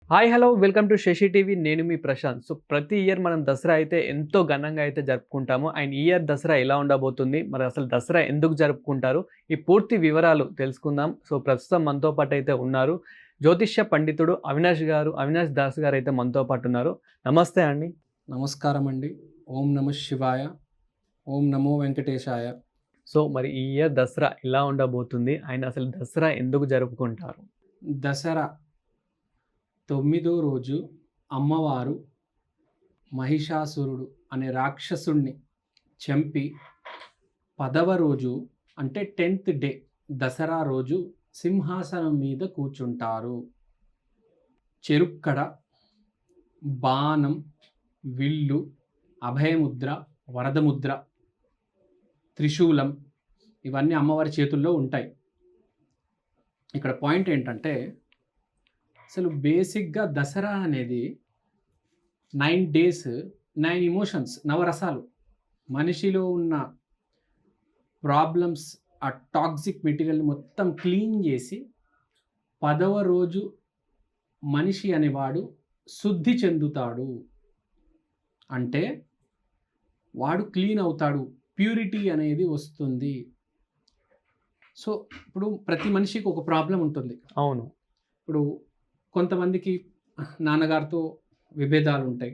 Hi hello welcome to Sashi TV. నేను మీ Prashanth. So ప్రతి ఇయర్ మనం దసరా అయితే ఎంతో ఘనంగా అయితే జరుపుకుంటాము. అండ్ ఈ ఇయర్ దసరా ఎలా ఉండబోతుంది, మరి అసలు దసరా ఎందుకు జరుపుకుంటారు, ఈ పూర్తి వివరాలు తెలుసుకుందాం. సో ప్రస్తుతం మనతో పాటు అయితే ఉన్నారు జ్యోతిష్య పండితుడు అవినాష్ దాస్ గారు అయితే మనతో పాటు ఉన్నారు. నమస్తే అండి. నమస్కారం అండి. ఓం నమ శివాయ. ఓం నమో వెంకటేశాయ. సో మరి ఈ ఇయర్ దసరా ఎలా ఉండబోతుంది, ఆయన అసలు దసరా ఎందుకు జరుపుకుంటారు? దసరా 9వ రోజు అమ్మవారు మహిషాసురుడు అనే రాక్షసుణ్ణి చంపి 10వ రోజు అంటే 10th డే దసరా రోజు సింహాసనం మీద కూర్చుంటారు. చెరుక్కడ, బాణం, విల్లు, అభయముద్ర, వరదముద్ర, త్రిశూలం ఇవన్నీ అమ్మవారి చేతుల్లో ఉంటాయి. ఇక్కడ పాయింట్ ఏంటంటే అసలు బేసిక్గా దసరా అనేది 9 డేస్ 9 ఎమోషన్స్, నవరసాలు, మనిషిలో ఉన్న ప్రాబ్లమ్స్, ఆ టాక్సిక్ మెటీరియల్ మొత్తం క్లీన్ చేసి 10వ రోజు మనిషి అనేవాడు శుద్ధి చెందుతాడు. అంటే వాడు క్లీన్ అవుతాడు, ప్యూరిటీ అనేది వస్తుంది. సో ఇప్పుడు ప్రతి మనిషికి ఒక ప్రాబ్లం ఉంటుంది. అవును. ఇప్పుడు కొంతమందికి నాన్నగారితో విభేదాలు ఉంటాయి,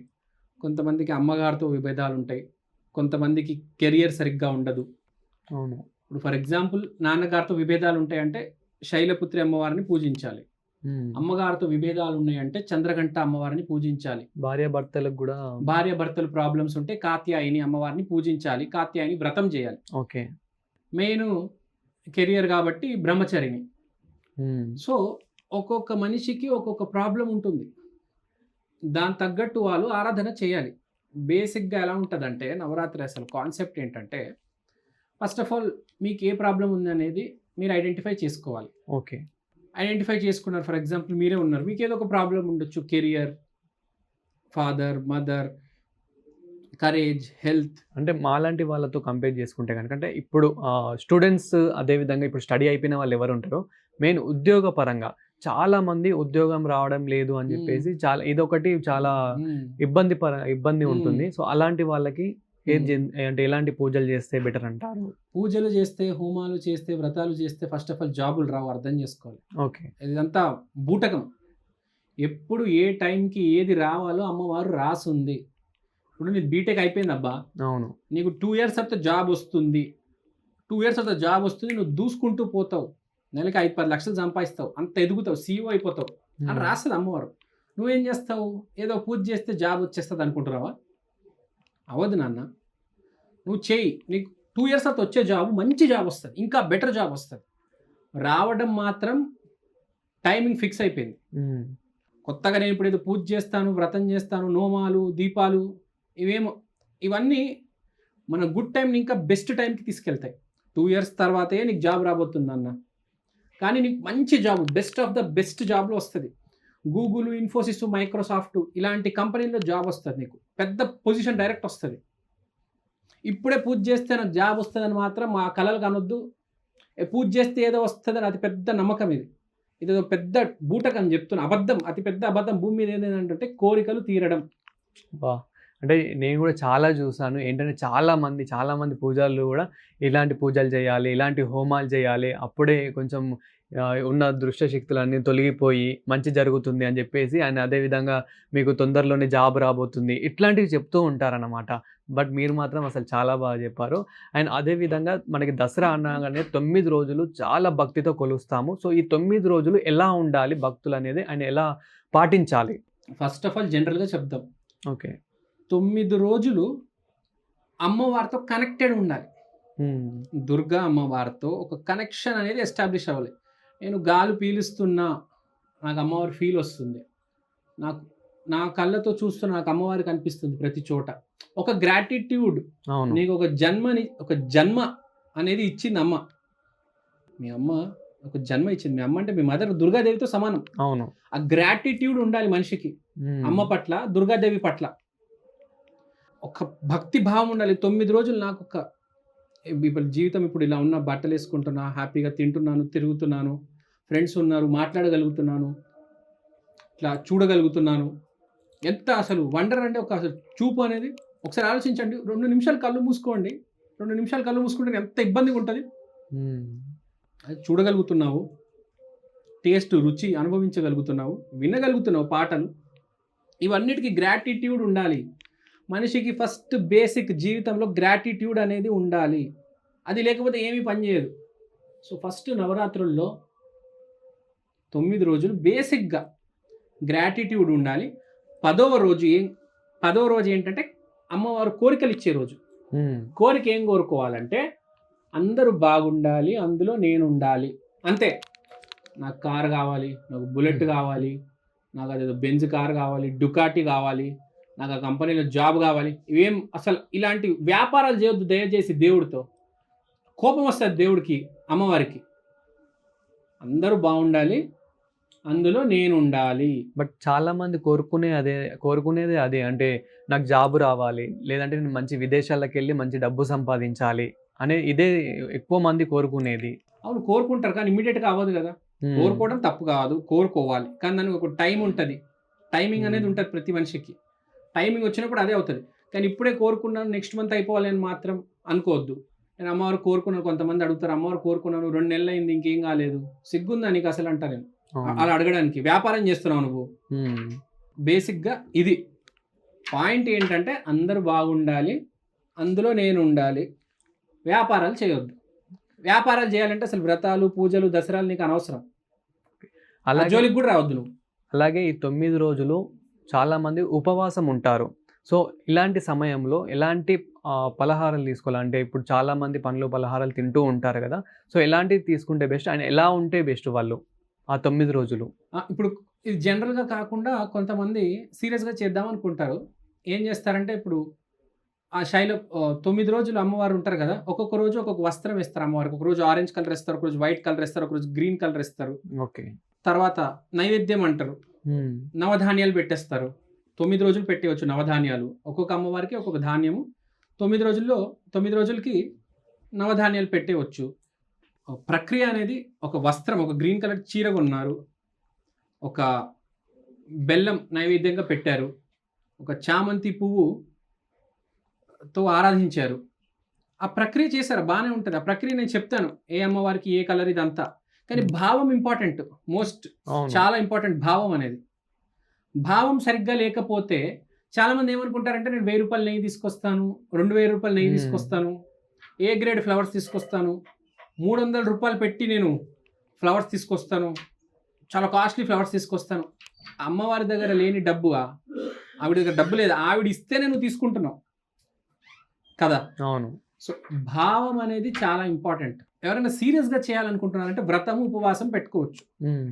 కొంతమందికి అమ్మగారితో విభేదాలు ఉంటాయి, కొంతమందికి కెరియర్ సరిగ్గా ఉండదు. అవును. ఇప్పుడు ఫర్ ఎగ్జాంపుల్ నాన్నగారితో విభేదాలు ఉంటాయంటే శైలపుత్రి అమ్మవారిని పూజించాలి. అమ్మగారితో విభేదాలు ఉన్నాయంటే చంద్రఘంట అమ్మవారిని పూజించాలి. భార్య భర్తలు ప్రాబ్లమ్స్ ఉంటే కాత్యాయని అమ్మవారిని పూజించాలి, కాత్యాయని వ్రతం చేయాలి. ఓకే. మెయిన్ కెరియర్ కాబట్టి బ్రహ్మచరిని. సో ఒక్కొక్క మనిషికి ఒక్కొక్క ప్రాబ్లం ఉంటుంది, దాని తగ్గట్టు వాళ్ళు ఆరాధన చేయాలి. బేసిక్గా ఎలా ఉంటుందంటే నవరాత్రి అసలు కాన్సెప్ట్ ఏంటంటే ఫస్ట్ ఆఫ్ ఆల్ మీకు ఏ ప్రాబ్లం ఉంది అనేది మీరు ఐడెంటిఫై చేసుకోవాలి. ఓకే. ఐడెంటిఫై చేసుకున్నారు, ఫర్ ఎగ్జాంపుల్ మీరే ఉన్నారు, మీకు ఏదో ఒక ప్రాబ్లం ఉండొచ్చు, career, father, mother, courage, health. అంటే మాలాంటి వాళ్ళతో కంపేర్ చేసుకుంటే కనుక, అంటే ఇప్పుడు స్టూడెంట్స్, అదేవిధంగా ఇప్పుడు స్టడీ అయిపోయిన వాళ్ళు ఎవరు ఉంటారో, మెయిన్ ఉద్యోగ పరంగా చాలా మంది ఉద్యోగం రావడం లేదు అని చెప్పేసి ఇదొకటి చాలా ఇబ్బంది ఉంటుంది. సో అలాంటి వాళ్ళకి అంటే ఎలాంటి పూజలు చేస్తే బెటర్ అంటారు? పూజలు చేస్తే, హోమాలు చేస్తే, వ్రతాలు చేస్తే ఫస్ట్ ఆఫ్ ఆల్ జాబులు రావు, అర్థం చేసుకోవాలి. ఓకే. ఇదంతా బూటకం. ఎప్పుడు ఏ టైంకి ఏది రావాలో అమ్మవారు రాసుంది. ఇప్పుడు నీకు బీటెక్ అయిపోయింది అబ్బా, అవును, నీకు 2 years తర్వాత జాబ్ వస్తుంది, 2 years తర్వాత జాబ్ వస్తుంది, నువ్వు దూసుకుంటూ పోతావు, నెలకి 5-10 లక్షలు సంపాదిస్తావు, అంత ఎదుగుతావు, CEO అయిపోతావు అని రాస్తుంది అమ్మవారు. నువ్వేం చేస్తావు? ఏదో పూజ చేస్తే జాబ్ వచ్చేస్తుంది అనుకుంటున్నావా? అవ్వదు నాన్న. నువ్వు చేయి, నీకు 2 years తర్వాత వచ్చే జాబ్ మంచి జాబ్ వస్తుంది, ఇంకా బెటర్ జాబ్ వస్తుంది. రావడం మాత్రం టైమింగ్ ఫిక్స్ అయిపోయింది. కొత్తగా నేను ఇప్పుడు ఏదో పూజ చేస్తాను, వ్రతం చేస్తాను, నోమాలు, దీపాలు, ఇవన్నీ మన గుడ్ టైంని ఇంకా బెస్ట్ టైంకి తీసుకెళ్తాయి. 2 years తర్వాతే నీకు జాబ్ రాబోతుంది అన్న, కానీ నీకు మంచి job, best of the best జాబ్లో వస్తుంది. గూగుల్, ఇన్ఫోసిస్, మైక్రోసాఫ్ట్ ఇలాంటి కంపెనీల్లో జాబ్ వస్తుంది, నీకు పెద్ద పొజిషన్ డైరెక్ట్ వస్తుంది. ఇప్పుడే పూజ చేస్తే నాకు జాబ్ వస్తుందని మాత్రం మా కలలు కనొద్దు. పూజ చేస్తే ఏదో వస్తుందని అతి పెద్ద నమ్మకం ఇది. ఇదేదో పెద్ద బూటకం చెప్తున్నా, అబద్ధం, అతి పెద్ద అబద్ధం భూమి మీద ఏంటంటే కోరికలు తీరడం. అంటే నేను కూడా చాలా చూసాను. ఏంటంటే చాలా మంది పూజలు కూడా ఇలాంటి పూజలు చేయాలి, ఇలాంటి హోమాలు చేయాలి, అప్పుడే కొంచెం ఉన్న దృష్ట శక్తులన్నీ తొలగిపోయి మంచి జరుగుతుంది అని చెప్పేసి, అండ్ అదేవిధంగా మీకు తొందరలోనే జాబ్ రాబోతుంది, ఇట్లాంటివి చెప్తూ ఉంటారన్నమాట. బట్ మీరు మాత్రం అసలు చాలా బాగా చెప్పారు. అండ్ అదేవిధంగా మనకి దసరా అనగానే 9 రోజులు చాలా భక్తితో కొలుస్తాము. సో ఈ 9 రోజులు ఎలా ఉండాలి భక్తులు అనేది, అండ్ ఎలా పాటించాలి? ఫస్ట్ ఆఫ్ ఆల్ జనరల్గా చెప్దాం. ఓకే. 9 రోజులు అమ్మవారితో కనెక్టెడ్ ఉండాలి. దుర్గా అమ్మవారితో ఒక కనెక్షన్ అనేది ఎస్టాబ్లిష్ అవ్వాలి. నేను గాలి పీలుస్తున్నా, నాకు అమ్మవారి ఫీల్ వస్తుంది, నా కళ్ళతో చూస్తున్నా, నాకు అమ్మవారి కనిపిస్తుంది ప్రతి చోట. ఒక గ్రాటిట్యూడ్, నీకు ఒక జన్మ అనేది ఇచ్చింది అమ్మ. మీ అమ్మ ఒక జన్మ ఇచ్చింది. మీ అమ్మ అంటే మీ మదర్ దుర్గాదేవితో సమానం. అవును. ఆ గ్రాటిట్యూడ్ ఉండాలి మనిషికి, అమ్మ పట్ల, దుర్గాదేవి పట్ల ఒక భక్తి భావం ఉండాలి. 9 రోజులు నాకు ఒక ఇప్పుడు జీవితం ఇప్పుడు ఇలా ఉన్న, బట్టలు వేసుకుంటున్నా, హ్యాపీగా తింటున్నాను, తిరుగుతున్నాను, ఫ్రెండ్స్ ఉన్నారు, మాట్లాడగలుగుతున్నాను, ఇట్లా చూడగలుగుతున్నాను. ఎంత అసలు వండర్ అంటే ఒక అసలు చూపు అనేది ఒకసారి ఆలోచించండి. 2 నిమిషాలు కళ్ళు మూసుకోండి. 2 నిమిషాలు కళ్ళు మూసుకుంటే ఎంత ఇబ్బందిగా ఉంటది. హ్మ్. అది చూడగలుగుతున్నావు. టేస్ట్, రుచి అనుభవించగలుగుతున్నావు. వినగలుగుతున్నావు పాటలు. ఇవన్నిటికి గ్రాటిట్యూడ్ ఉండాలి. మనిషికి ఫస్ట్ బేసిక్ జీవితంలో గ్రాటిట్యూడ్ అనేది ఉండాలి. అది లేకపోతే ఏమీ పని చేయదు. సో, ఫస్ట్ నవరాత్రుల్లో 9 రోజులు బేసిక్‌గా గ్రాటిట్యూడ్ ఉండాలి. 10వ రోజు ఏంటంటే అమ్మవారు కోరికలిచ్చే రోజు. హ్మ్. కోరిక ఏం కోరుకోవాలంటే అందరూ బాగుండాలి, అందులో నేనుండాలి. అంతే. నాకు కారు కావాలి, నాకు బుల్లెట్ కావాలి, నాకు అదేదో బెంజ్ కార్ కావాలి, డుకాటి కావాలి, నాకు ఆ కంపెనీలో జాబ్ కావాలి. ఇవేం అసలు ఇలాంటి వ్యాపారాలు చేయొద్దు దయచేసి దేవుడితో. కోపం వస్తది దేవుడికి, అమ్మవారికి. అందరూ బాగుండాలి, అందులో నేనుండాలి. బట్ చాలామంది కోరుకునేదే అదే. అంటే నాకు జాబ్ రావాలి, లేదంటే నేను మంచి విదేశాలకెళ్ళి మంచి డబ్బు సంపాదించాలి ఇదే ఎక్కువ మంది కోరుకునేది. అవును, కోరుకుంటారు కానీ ఇమ్మీడియట్‌గా అవ్వదు కదా! హ్మ్. కోరుకోవడం తప్పు కాదు. కోరుకోవాలి. కానీ దానికి ఒక టైం ఉంటది. టైమింగ్ అనేది హ్మ్. ఉంటది ప్రతి మనిషికి. టైమింగ్ వచ్చినప్పుడు అదే అవుతది. కానీ ఇప్పుడే కోరుకున్నాను నెక్స్ట్ మంత్ అయిపోవాలి అని మాత్రం అనుకోవద్దు. నేను అమ్మవారు కోరుకున్నాను, కొంతమంది అడుగుతారు అమ్మవారు కోరుకున్నాను 2 నెలలయింది ఇంకేం కాలేదు. సిగ్గుందా నీకు అసలు అంటా నేను. అవును. అలా అడగడానికి. వ్యాపారం చేస్తున్నావు నువ్వు. హ్మ్. బేసిక్‌గా ఇది. పాయింట్ ఏంటంటే అందరూ బాగుండాలి, అందులో నేనుండాలి. వ్యాపారాలు చేయొద్దు. వ్యాపారాలు చేయాలంటే అసలు వ్రతాలు, పూజలు, దసరాలు నీకు అనవసరం. ఆ అలాగే జోలికి కూడా రావద్దు నువ్వు. అలాగే ఈ 9 రోజులు చాలామంది ఉపవాసం ఉంటారు. సో, ఇలాంటి సమయంలో ఎలాంటి పలహారాలు తీసుకోవాలి? అంటే ఇప్పుడు చాలామంది పండ్లు, పలహారాలు తింటూ ఉంటారు గదా! సో, ఎలాంటివి తీసుకుంటే బెస్ట్? అండ్ ఎలా ఉంటే బెస్ట్ వాళ్ళు ఆ 9 రోజులు? ఇప్పుడు ఇది జనరల్‌గా కాకుండా కొంతమంది సీరియస్‌గా చేద్దాం అనుకుంటారు. ఏం చేస్తారంటే ఇప్పుడు ఆ శైలో 9 రోజులు అమ్మవారు ఉంటారు కదా! ఒక్కొక్క రోజు ఒక్కొక్క వస్త్రం ఇస్తారు అమ్మవారికి. ఒకరోజు ఆరెంజ్ కలర్ ఇస్తారు, ఒకరోజు వైట్ కలర్ ఇస్తారు, ఒకరోజు గ్రీన్ కలర్ ఇస్తారు. ఓకే. తర్వాత నైవేద్యం అంటారు. హ్మ్. నవధాన్యాలు పెట్టేస్తారు. 9 రోజులు పెట్టేయొచ్చు నవధాన్యాలు. ఒక్కొక్క అమ్మవారికి ఒక్కొక్క ధాన్యము. 9 రోజుల్లో 9 రోజులకి నవధాన్యాలు పెట్టేయొచ్చు. ప్రక్రియ అనేది ఒక వస్త్రం, ఒక గ్రీన్ కలర్ చీర కొన్నారు. ఒక బెల్లం నైవేద్యంగా పెట్టారు. ఒక చామంతి పువ్వుతో ఆరాధించారు. ఆ ప్రక్రియ చేశారు బానే ఉంటది. ఆ ప్రక్రియ నేను చెప్తాను. ఏ అమ్మవారికి ఏ కలర్ ఇదంతా. కానీ హ్మ్. భావం ఇంపార్టెంట్. అవును. చాలా ఇంపార్టెంట్ భావం అనేది. భావం సరిగ్గా లేకపోతే చాలామంది ఏమనుకుంటారంటే నేను రూ. 1000 నెయ్యి తీసుకొస్తాను, రూ. 2000 నెయ్యి హ్మ్. తీసుకొస్తాను, ఏ గ్రేడ్ ఫ్లవర్స్ తీసుకొస్తాను, రూ. 300 పెట్టి నేను ఫ్లవర్స్ తీసుకొస్తాను, చాలా కాస్ట్‌లీ ఫ్లవర్స్ తీసుకొస్తాను. అమ్మవారి దగ్గర లేని ఆవిడ దగ్గర డబ్బు లేదు. ఆవిడ ఇస్తేనే నువ్వు తీసుకుంటున్నావు కదా! అవును. సో, భావం అనేది చాలా ఇంపార్టెంట్. ఎవరైనా సీరియస్‌గా చేయాలనుకుంటున్నారంటే వ్రతము, ఉపవాసం పెట్టుకోవచ్చు. హ్మ్.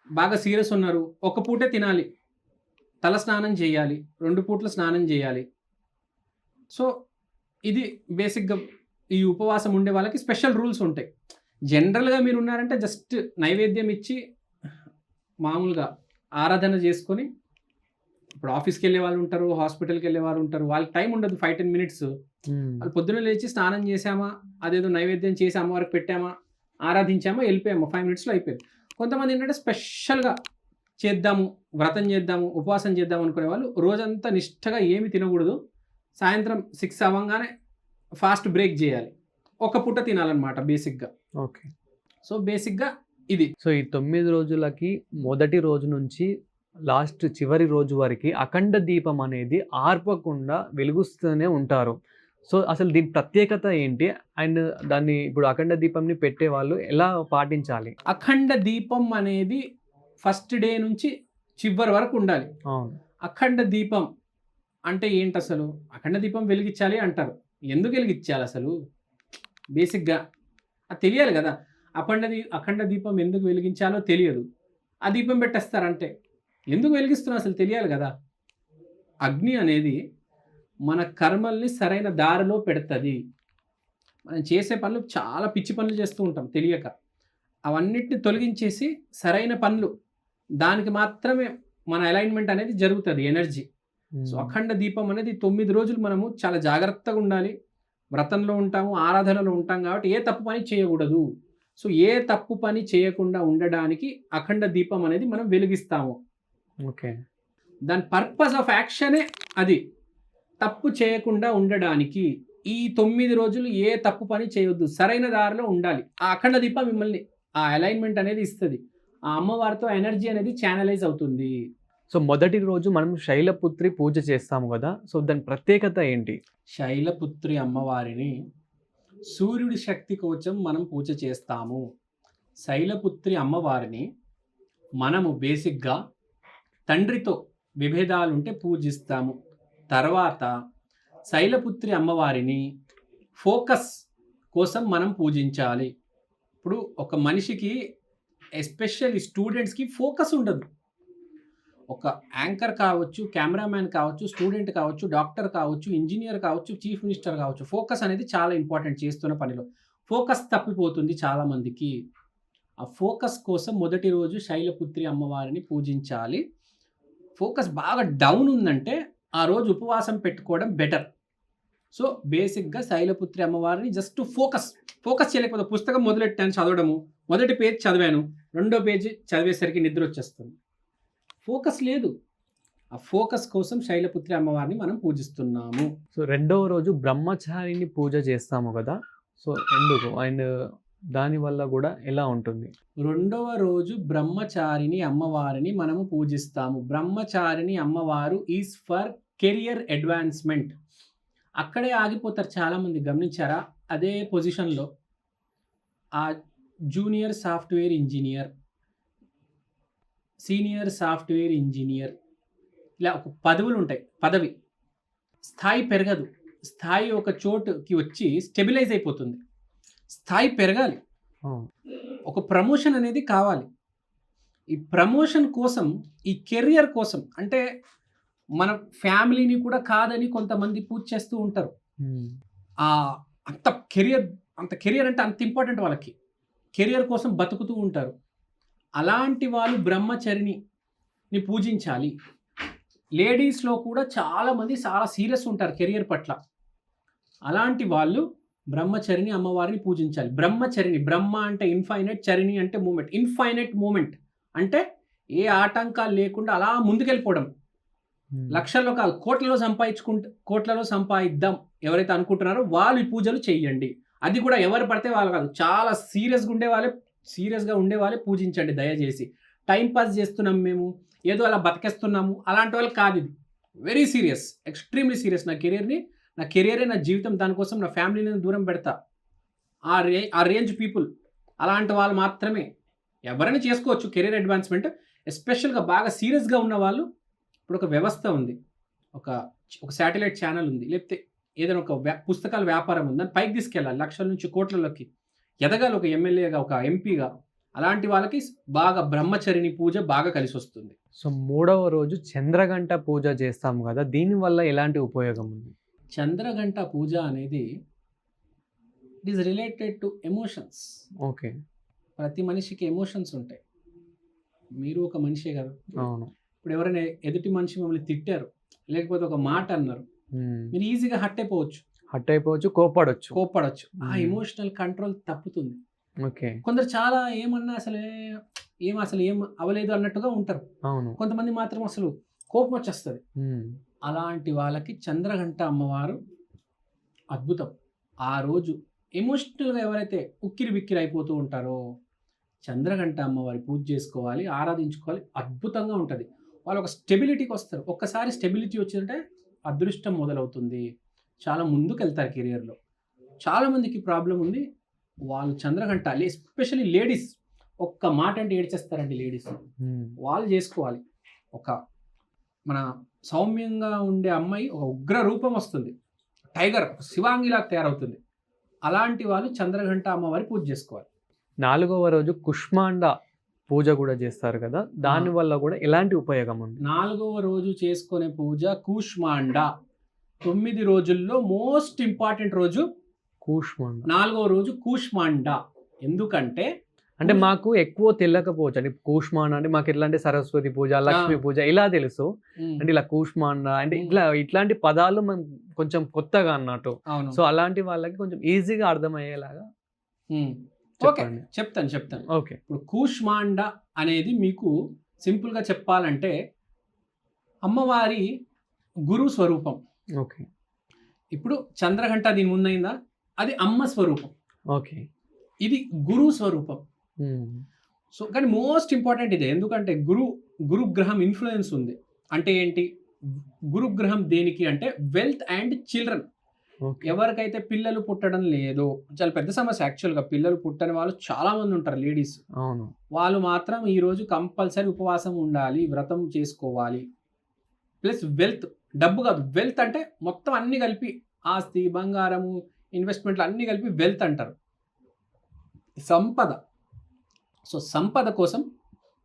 బాగా సీరియస్ ఉన్నారు. ఒక పూటే తినాలి. తల స్నానం చేయాలి. 2 పూట్ల స్నానం చేయాలి. సో, ఇది బేసిక్‌గా ఈ ఉపవాసం ఉండే వాళ్ళకి స్పెషల్ రూల్స్ ఉంటాయి. జనరల్‌గా మీరున్నారంటే జస్ట్ నైవేద్యం ఇచ్చి మామూలుగా ఆరాధన చేసుకొని ఇప్పుడు ఆఫీస్‌కెళ్ళే వాళ్ళు ఉంటారు, హాస్పిటల్‌కెళ్ళే వాళ్ళు ఉంటారు. వాళ్ళకి టైం ఉండదు 5, 10 మినిట్స్. హ్మ్. వాళ్ళు పొద్దున్నే లేచి స్నానం చేశామా, అదేదో నైవేద్యం చేసి అమ్మవారికి పెట్టామా, ఆరాధించామా, ఎళ్ళిపోయామా 5 మినిట్స్‌లో అయిపోయింది. కొంతమంది ఏంటంటే స్పెషల్‌గా చేద్దాము, వ్రతం చేద్దాము, ఉపవాసం చేద్దాం అనుకునే వాళ్ళు రోజంతా నిష్టగా ఏమి తినకూడదు. సాయంత్రం 6 అవ్వంగానే ఫాస్ట్ బ్రేక్ చేయాలి. ఒక పూట తినాలన్నమాట బేసిక్‌గా. ఓకే. సో, బేసిక్‌గా ఇది. సో, ఈ 9 రోజులకి మొదటి రోజు నుంచి లాస్ట్ చివరి రోజు వరకి అఖండ దీపం అనేది ఆర్పకుండా వెలుగుస్తూనే ఉంటారు. సో, అసలు దీని ప్రత్యేకత ఏంటి? అండ్ దాన్ని ఇప్పుడు అఖండ దీపంని పెట్టేవాళ్ళు ఎలా పాటించాలి? అఖండ దీపం అనేది ఫస్ట్ డే నుంచి చివరి వరకు ఉండాలి. అవును. అఖండ దీపం అంటే ఏంటసలు? అఖండ దీపం వెలిగించాలి అంటారు. ఎందుకు వెలిగించాలసలు? బేసిక్‌గా అది తెలియాలి గదా! అఖండ దీపం ఎందుకు వెలిగించాలో తెలియదు. ఆ దీపం పెట్టేస్తారంతే. ఎందుకు వెలిగిస్తున్నాం అసలు తెలియాలి గదా! అగ్ని అనేది మన కర్మల్ని సరైన దారిలో పెడతది. మనం చేసే పనులు చాలా పిచ్చి పనులు చేస్తూ ఉంటాం తెలియక. అవన్నిటిని తొలగించేసి సరైన పనులు, దానికి మాత్రమే మన అలైన్‌మెంట్ అనేది జరుగుతది ఎనర్జీ. సో, హ్మ్. అఖండ దీపం అనేది 9 రోజులు మనము చాలా జాగ్రత్తగా ఉండాలి. వ్రతంలో ఉంటాము, ఆరాధనలో ఉంటాం కాబట్టి ఏ తప్పు పని చేయకూడదు. సో, ఏ తప్పు పని చేయకుండా ఉండడానికి అఖండ దీపం అనేది మనం వెలిగిస్తాము. ఓకే. దాని పర్పస్ ఆఫ్ యాక్షనే అది. తప్పు చేయకుండా ఉండడానికి ఈ 9 రోజులు ఏ తప్పు పని చేయొద్దు. సరైన దారిలో ఉండాలి. ఆ అఖండ దీపం మిమ్మల్ని ఆ అలైన్‌మెంట్ అనేది ఇస్తది. ఆ అమ్మవారితో ఎనర్జీ అనేది చానలైజ్ అవుతుంది. సో మొదటి రోజు మనం శైలపుత్రి పూజ చేస్తాము గదా! సో దాని ప్రత్యేకత ఏంటి? శైలపుత్రి అమ్మవారిని సూర్యుడి శక్తి కోసం మనం పూజ చేస్తాము. శైలపుత్రి అమ్మవారిని మనము బేసిక్‌గా తండ్రితో విభేదాలుంటే పూజిస్తాము. తర్వాత శైలపుత్రి అమ్మవారిని ఫోకస్ కోసం మనం పూజించాలి. ఇప్పుడు ఒక మనిషికి ఎస్పెషల్లీ స్టూడెంట్స్‌కి ఫోకస్ ఉండదు. ఒక యాంకర్ కావచ్చు, కెమెరామ్యాన్ కావచ్చు, స్టూడెంట్ కావచ్చు, డాక్టర్ కావచ్చు, ఇంజినీర్ కావచ్చు, చీఫ్ మినిస్టర్ కావచ్చు. ఫోకస్ అనేది చాలా ఇంపార్టెంట్ చేస్తున్న పనిలో. ఫోకస్ తప్పిపోతుంది చాలామందికి. ఆ ఫోకస్ కోసం మొదటి రోజు శైలపుత్రి అమ్మవారిని పూజించాలి. ఫోకస్ బాగా డౌన్ ఉందంటే ఆ రోజు ఉపవాసం పెట్టుకోవడం బెటర్. సో, బేసిక్‌గా శైలపుత్రి అమ్మవారిని జస్ట్ ఫోకస్ చేయలేకపోతే పుస్తకం మొదలెట్టాను చదవడము. మొదటి పేజ్ చదివాను. రెండో పేజీ చదివేసరికి నిద్రొచ్చేస్తుంది. ఫోకస్ లేదు. ఆ ఫోకస్ కోసం శైలపుత్రి అమ్మవారిని మనం పూజిస్తున్నాము. సో రెండవ రోజు బ్రహ్మచారిని పూజ చేస్తాము గదా! సో ఎందుకు? అండ్ దానివల్ల గూడా ఎలా ఉంటుంది? రెండవ రోజు బ్రహ్మచారిణి అమ్మవారిని మనము పూజిస్తాము. బ్రహ్మచారిణి అమ్మవారు ఈజ్ ఫర్ కెరియర్ అడ్వాన్స్‌మెంట్. అక్కడే ఆగిపోతారు చాలామంది గమనించారా? అదే పొజిషన్‌లో ఆ junior software engineer, senior software engineer ఇలా ఒక పదవులుంటాయి. పదవి. స్థాయి పెరగదు. స్థాయి ఒక చోటుకి వచ్చి స్టెబిలైజ్ అయిపోతుంది. స్థాయి పెరగాలి. అవును. ఒక ప్రమోషన్ అనేది కావాలి. ఈ ప్రమోషన్ కోసం, ఈ కెరియర్ కోసం అంటే మన ఫ్యామిలీని కూడా కాదని కొంతమంది పూజ చేస్తూ ఉంటారు. హ్మ్. ఆహ్, అంత కెరియర్ అంటే అంత ఇంపార్టెంట్ వాళ్ళకి. కెరియర్ కోసం బతుకుతూ ఉంటారు. అలాంటి వాళ్ళు బ్రహ్మచరిణిని పూజించాలి. లేడీస్‌లో కూడా చాలామంది చాలా సీరియస్ ఉంటారు కెరియర్ పట్ల. అలాంటి వాళ్ళు బ్రహ్మచరిణి అమ్మవారిని పూజించాలి. బ్రహ్మచరిణి, బ్రహ్మ అంటే ఇన్‌ఫైనైట్, చరిణి అంటే మూవ్‌మెంట్. ఇన్‌ఫైనైట్ మూవ్‌మెంట్ అంటే ఏ ఆటంకాలు లేకుండా అలా ముందుకెళ్ళిపోవడం. హ్మ్. లక్షల్లో కాదు, కోట్లలో సంపాదిద్దాం ఎవరైతే అనుకుంటున్నారో వాళ్ళు ఈ పూజలు చేయండి. అది కూడా ఎవరు పడితే వాళ్ళు కాదు. చాలా సీరియస్‌గా ఉండేవాళ్ళే పూజించండి దయచేసి. టైమ్ పాస్ చేస్తున్నాం మేము, ఏదో అలా బతికేస్తున్నాము అలాంటి వాళ్ళు కాదిది. Very serious. Extremely serious. నా కెరియరే నా జీవితం. దానికోసం నా ఫ్యామిలీని దూరం పెడతా. ఆ రేంజ్ పీపుల్. అలాంటి వాళ్ళు మాత్రమే. ఎవరైనా చేసుకోవచ్చు కెరియర్ అడ్వాన్స్‌మెంట్. ఎస్పెషల్‌గా బాగా సీరియస్‌గా ఉన్నవాళ్ళు ఇప్పుడు ఒక వ్యవస్థ ఉంది. ఒక శాటిలైట్ ఛానెల్ ఉంది. లేకపోతే ఏదైనా ఒక పుస్తకాల వ్యాపారం ఉంది. దాన్ని పైకి తీసుకెళ్ళాలి. లక్షల నుంచి కోట్లలోకి ఎదగాలి. ఒక ఎమ్మెల్యేగా, ఒక ఎంపీగా. అలాంటి వాళ్ళకి బాగా బ్రహ్మచరిణి పూజ బాగా కలిసొస్తుంది. సో మూడవ రోజు చంద్రగంట పూజ చేస్తాము గదా! దీనివల్ల ఎలాంటి ఉపయోగం ఉంది? చంద్రగంట పూజ అనేది it is related to emotions. Okay. ప్రతి మనిషికి ఎమోషన్స్ ఉంటాయి. మీరు ఒక మనిషే కదా! అవును. ఇప్పుడు ఎవరైనా ఎదుటి మనిషి మిమ్మల్ని తిట్టారు, లేకపోతే ఒక మాట అన్నారు. హ్మ్. మీరు ఈజీగా హర్ట్ అయిపోవచ్చు. హర్ట్ అయిపోవచ్చు, కోప్పడొచ్చు. కోప్పడొచ్చు. ఆ హ్మ్. ఎమోషనల్ కంట్రోల్ తప్పుతుంది. ఓకే. కొందరు చాలా ఏమన్నా అసలు ఏం అవ్వలేదు అన్నట్టుగా ఉంటారు. అవును. కొంతమంది మాత్రం అసలు కోపం వచ్చేస్తది. హ్మ్. అలాంటి వాళ్ళకి చంద్రఘంట అమ్మవారు అద్భుతం. ఆ రోజు ఎమోషనల్‌గా ఎవరైతే ఉక్కిరిబిక్కిరి అయిపోతూ ఉంటారో, చంద్రఘంట అమ్మవారి పూజ చేసుకోవాలి, ఆరాధించుకోవాలి. అద్భుతంగా ఉంటది. వాళ్ళు ఒక స్టెబిలిటీకొస్తారు. ఒక్కసారి స్టెబిలిటీ వచ్చిందంటే అదృష్టం మొదలవుతుంది. చాలా ముందుకెళ్తారు కెరియర్‌లో. చాలామందికి ప్రాబ్లమ్ ఉంది. వాళ్ళు చంద్రఘంట ఎస్పెషల్లీ లేడీస్ ఒక్క మాట అంటే ఏడ్చేస్తారండి లేడీస్. హ్మ్. వాళ్ళు చేసుకోవాలి. ఒక మన సౌమ్యంగా ఉండే అమ్మాయి ఒక ఉగ్ర రూపం వస్తుంది. టైగర్ శివాంగిలా తయారవుతుంది. అలాంటి వాళ్ళు చంద్రఘంట అమ్మవారి పూజ చేసుకోవాలి. నాలుగవ రోజు కుష్మాండ పూజ గూడా చేస్తారు గదా! దానివల్ల గూడా ఎలాంటి ఉపయోగం ఉంది? 4వ రోజు చేసుకునే పూజ కూష్మాండ. 9 రోజుల్లో మోస్ట్ ఇంపార్టెంట్ రోజు కూష్మాండ. 4వ రోజు కూష్మాండ. ఎందుకంటే అంటే మాకు ఎక్కువ తెలవకపోవచ్చు. అంటే కూష్మాండ అంటే మాకు ఎట్లా అంటే సరస్వతి పూజ, లక్ష్మీ పూజ ఇలా తెలుసు. హ్మ్. అంటే ఇలా కూష్మాండ అంటే ఇట్లాంటి పదాలు కొంచెం కొత్తగా అన్నట్టు. అవును. సో అలాంటి వాళ్ళకి కొంచెం ఈజీగా అర్థమయ్యేలాగా హ్మ్. ఓకే. చెప్పండి. చెప్తాను. ఓకే. ఇప్పుడు కూష్మాండ అనేది మీకు సింపుల్‌గా చెప్పాలంటే అమ్మవారి గురు స్వరూపం. ఓకే. ఇప్పుడు చంద్రఘంట దీని ముందైందా, అది అమ్మ స్వరూపం. ఓకే. ఇది గురు స్వరూపం. సో కానీ మోస్ట్ ఇంపార్టెంట్ ఇదే, ఎందుకంటే గురుగ్రహం ఇన్ఫ్లుయెన్స్ ఉంది. అంటే ఏంటి, గురుగ్రహం దేనికి అంటే వెల్త్ అండ్ చిల్డ్రన్. ఓకే. ఎవరికైతే పిల్లలు పుట్టడం లేదో, చాలా పెద్ద సమస్య యాక్చువల్గా, పిల్లలు పుట్టని వాళ్ళు చాలా మంది ఉంటారు లేడీస్. అవును. వాళ్ళు మాత్రం ఈరోజు కంపల్సరీ ఉపవాసం ఉండాలి, వ్రతం చేసుకోవాలి. ప్లస్ వెల్త్, డబ్బు కాదు, వెల్త్ అంటే మొత్తం అన్ని కలిపి, ఆస్తి, బంగారము, ఇన్వెస్ట్మెంట్లు అన్నీ కలిపి వెల్త్ అంటారు, సంపద. సో సంపద కోసం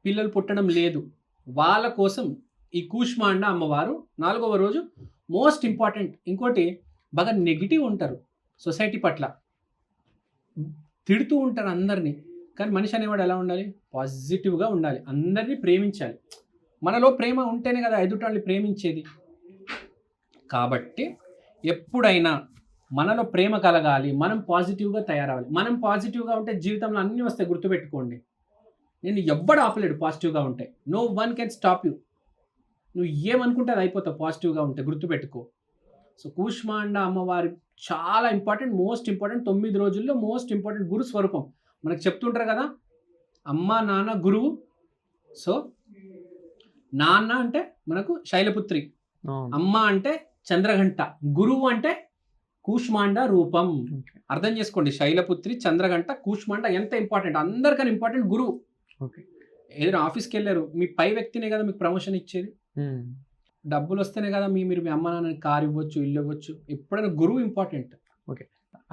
పిల్లలు పుట్టడం లేదు, వాళ్ళ కోసం ఈ కూష్మాండ అమ్మవారు 4వ రోజు మోస్ట్ ఇంపార్టెంట్. ఇంకోటి, బాగా నెగిటివ్ ఉంటారు సొసైటీ పట్ల, తిడుతూ ఉంటారు అందరినీ. కానీ మనిషి అనేవాడు ఎలా ఉండాలి, పాజిటివ్గా ఉండాలి, అందరినీ ప్రేమించాలి. మనలో ప్రేమ ఉంటేనే కదా ఎదుటాన్ని ప్రేమించేది. కాబట్టి ఎప్పుడైనా మనలో ప్రేమ కలగాలి, మనం పాజిటివ్గా తయారవ్వాలి. మనం పాజిటివ్గా ఉంటే జీవితంలో అన్నీ వస్తాయి, గుర్తుపెట్టుకోండి. నేను ఎవ్వడు ఆపలేడు పాజిటివ్గా ఉంటే. No one can stop you. నువ్వు ఏమనుకుంటే అది అయిపోతావు పాజిటివ్గా ఉంటే, గుర్తుపెట్టుకో. సో కూష్మాండ అమ్మవారి చాలా ఇంపార్టెంట్, మోస్ట్ ఇంపార్టెంట్. 9 రోజుల్లో మోస్ట్ ఇంపార్టెంట్ గురు స్వరూపం. మనకు చెప్తుంటారు కదా, అమ్మ నాన్న గురువు. సో నాన్న అంటే మనకు శైలపుత్రి, అమ్మ అంటే చంద్రఘంట, గురువు అంటే కూష్మాండ రూపం. అర్థం చేసుకోండి, శైలపుత్రి, చంద్రఘంట, కూష్మాండ ఎంత ఇంపార్టెంట్. అందరికన్నా ఇంపార్టెంట్ గురువు. ఓకే. ఏదైనా ఆఫీస్కి వెళ్ళారు, మీ పై వ్యక్తినే కదా మీకు ప్రమోషన్ ఇచ్చేది. డబ్బులు వస్తేనే కదా మీరు మీ అమ్మ నాన్నకి కారు ఇవ్వచ్చు, ఇల్లు ఇవ్వచ్చు. ఎప్పుడైనా గురువు ఇంపార్టెంట్. ఓకే.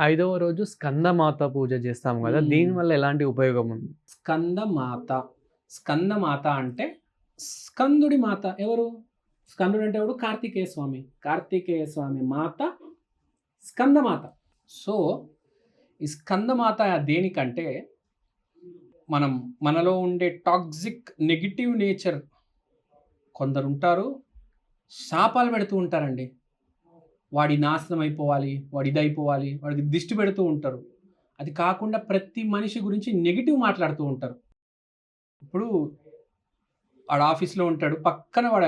5వ రోజు స్కందమాత పూజ చేస్తాం కదా, దీనివల్ల ఎలాంటి ఉపయోగం ఉంది? స్కందమాత అంటే స్కందుడి మాత. ఎవరు స్కందుడు అంటే ఎవరు? కార్తికేయ స్వామి మాత స్కందమాత. సో ఈ స్కందమాత దేనికంటే, మనలో ఉండే టాక్సిక్ నెగిటివ్ నేచర్, కొందరు ఉంటారు శాపాలు పెడుతూ ఉంటారండి. వాడి నాశనం అయిపోవాలి, వాడి ఇదైపోవాలి, వాడికి దిష్టి పెడుతూ ఉంటారు. అది కాకుండా ప్రతి మనిషి గురించి నెగిటివ్ మాట్లాడుతూ ఉంటారు. ఇప్పుడు వాడు ఆఫీస్లో ఉంటాడు, పక్కన వాడు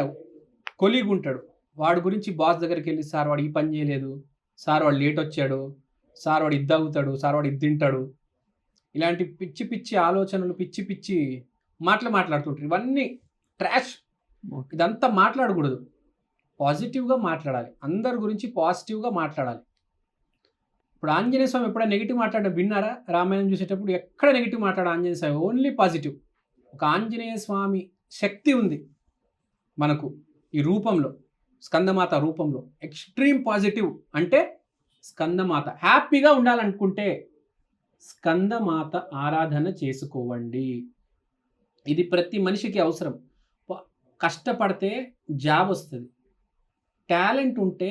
కొలీగ్ ఉంటాడు, వాడి గురించి బాస్ దగ్గరికి వెళ్ళి, సార్ వాడు ఈ పని చేయలేదు, సార్ వాడు లేట్ వచ్చాడు, సార్ వాడు ఇది అవుతాడు, సార్ వాడు ఇది తింటాడు, ఇలాంటి పిచ్చి పిచ్చి ఆలోచనలు, పిచ్చి పిచ్చి మాట్లాడుతుంటారు. ఇవన్నీ ట్రాష్. ఇదంతా మాట్లాడకూడదు, పాజిటివ్గా మాట్లాడాలి. అందరి గురించి పాజిటివ్గా మాట్లాడాలి. ఇప్పుడు ఆంజనేయ స్వామి ఎప్పుడైనా నెగిటివ్ మాట్లాడడం విన్నారా? రామాయణం చూసేటప్పుడు ఎక్కడ నెగిటివ్ మాట్లాడ ఆంజనేయ స్వామి, ఓన్లీ పాజిటివ్. ఒక ఆంజనేయ స్వామి శక్తి ఉంది మనకు ఈ రూపంలో, స్కందమాత రూపంలో. ఎక్స్ట్రీమ్ పాజిటివ్ అంటే స్కందమాత. హ్యాపీగా ఉండాలనుకుంటే స్కందమాత ఆరాధన చేసుకోవండి. ఇది ప్రతి మనిషికి అవసరం. కష్టపడితే జాబ్ వస్తుంది, టాలెంట్ ఉంటే